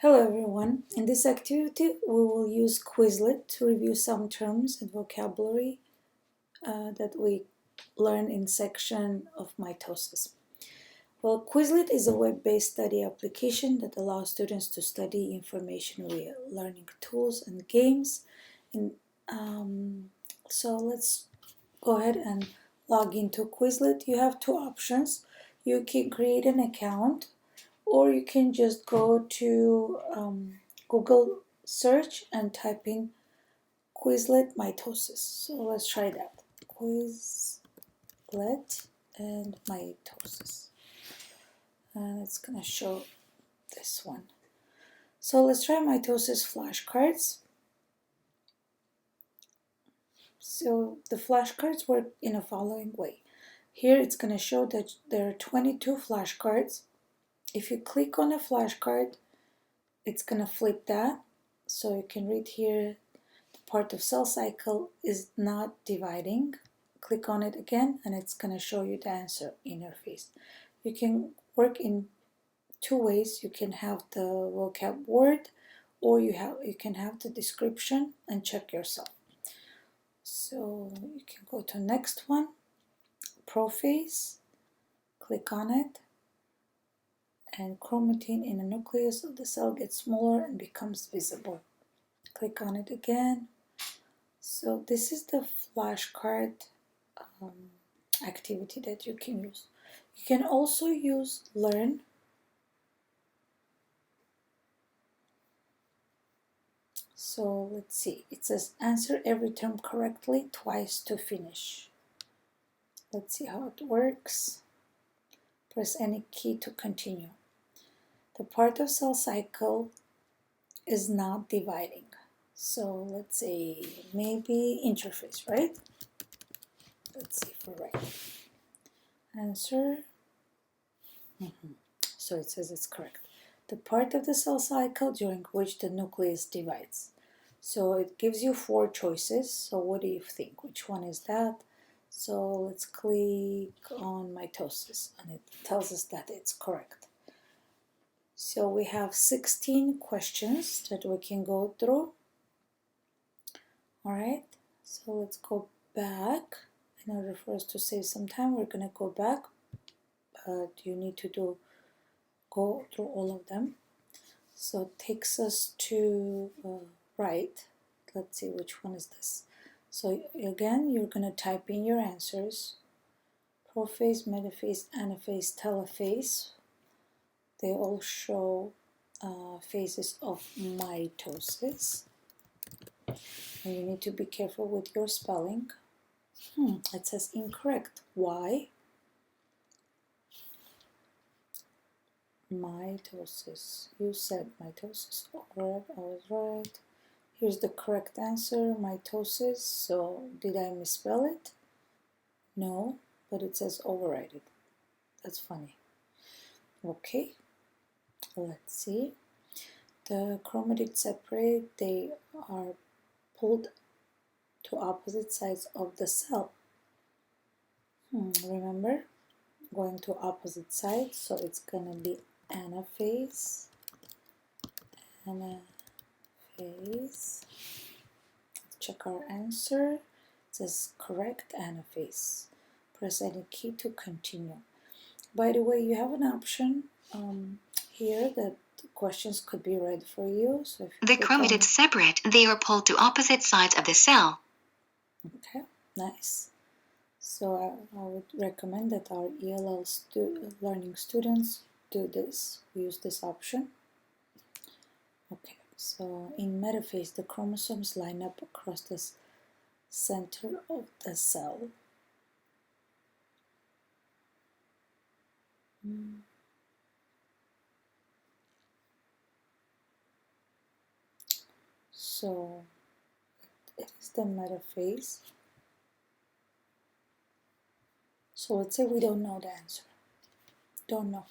Hello everyone. In this activity, we will use Quizlet to review some terms and vocabulary that we learn in section of mitosis. Well, Quizlet is a web-based study application that allows students to study information via learning tools and games. So let's go ahead and log into Quizlet. You have two options. You can create an account, or you can just go to Google search and type in Quizlet mitosis. So let's try that. Quizlet and mitosis. And it's going to show this one. So let's try mitosis flashcards. So the flashcards work in a following way. Here it's going to show that there are 22 flashcards. If you click on a flashcard, it's going to flip that. So you can read here, the part of cell cycle is not dividing. Click on it again and it's going to show you the answer in your face. You can work in two ways. You can have the vocab word, or you can have the description and check yourself. So you can go to next one, prophase, click on it, and chromatin in the nucleus of the cell gets smaller and becomes visible. Click on it again. So this is the flashcard activity that you can use. You can also use learn. So let's see, it says answer every term correctly twice to finish. Let's see how it works. Press any key to continue. The part of cell cycle is not dividing. So let's say maybe interphase, right? Let's see if we're right. Answer. So it says it's correct. The part of the cell cycle during which the nucleus divides. So it gives you 4 choices. So what do you think? Which one is that? So let's click on mitosis and it tells us that it's correct. So we have 16 questions that we can go through. Alright, so let's go back. In order for us to save some time, we're going to go back. But you need to go through all of them. So it takes us to right. Let's see which one is this. So again, you're going to type in your answers. Prophase, metaphase, anaphase, telophase. They all show phases of mitosis. And you need to be careful with your spelling. It says incorrect. Why? Mitosis. You said mitosis. Alright, I was right. Here's the correct answer, mitosis. So did I misspell it? No, but it says override it. That's funny. Okay, let's see. The chromatids separate. They are pulled to opposite sides of the cell. Remember, going to opposite sides, so it's gonna be anaphase. Anaphase. Check our answer. It says correct, anaphase. Press any key to continue. By the way, you have an option here that questions could be read for you. So if the chromatids separate, they are pulled to opposite sides of the cell. Okay, nice. So I would recommend that our ELL learning students do this, use this option. Okay, so in metaphase, the chromosomes line up across the center of the cell. So it is the metaphase. So let's say we don't know the answer. Don't know.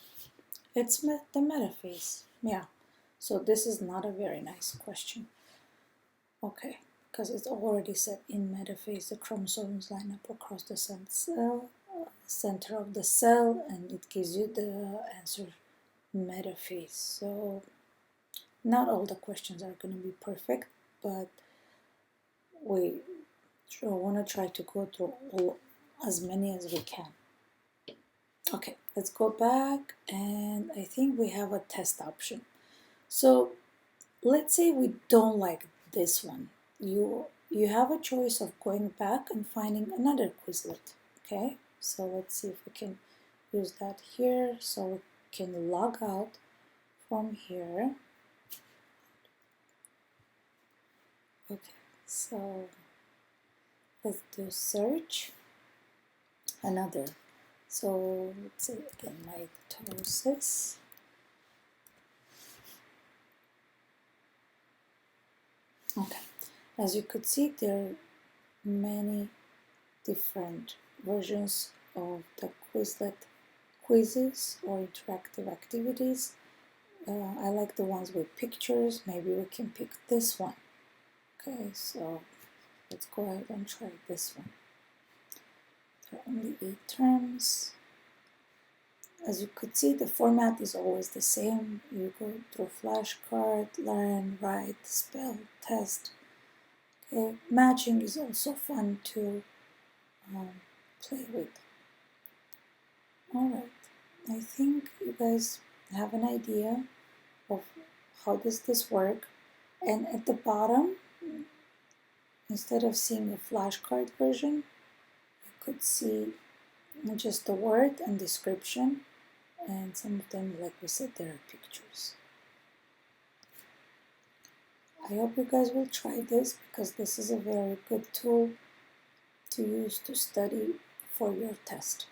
It's the metaphase. Yeah. So this is not a very nice question. Okay, because it's already said in metaphase the chromosomes line up across the center of the cell, and it gives you the answer metaphase. So Not all the questions are going to be perfect, but we want to try to go through as many as we can. Okay, let's go back, and I think we have a test option. So let's say we don't like this one. You have a choice of going back and finding another Quizlet. Okay, so let's see if we can use that here. So we can log out from here. Okay, so let's do search another. So let's say again mitosis. Okay, as you could see, there are many different versions of the Quizlet quizzes or interactive activities. I like the ones with pictures. Maybe we can pick this one. Okay, so let's go ahead and try this one. There are only 8 terms. As you could see, the format is always the same. You go through flashcard, learn, write, spell, test. Okay, matching is also fun to play with. Alright, I think you guys have an idea of how does this work. And at the bottom, instead of seeing a flashcard version, you could see just the word and description, and some of them, like we said, there are pictures. I hope you guys will try this because this is a very good tool to use to study for your test.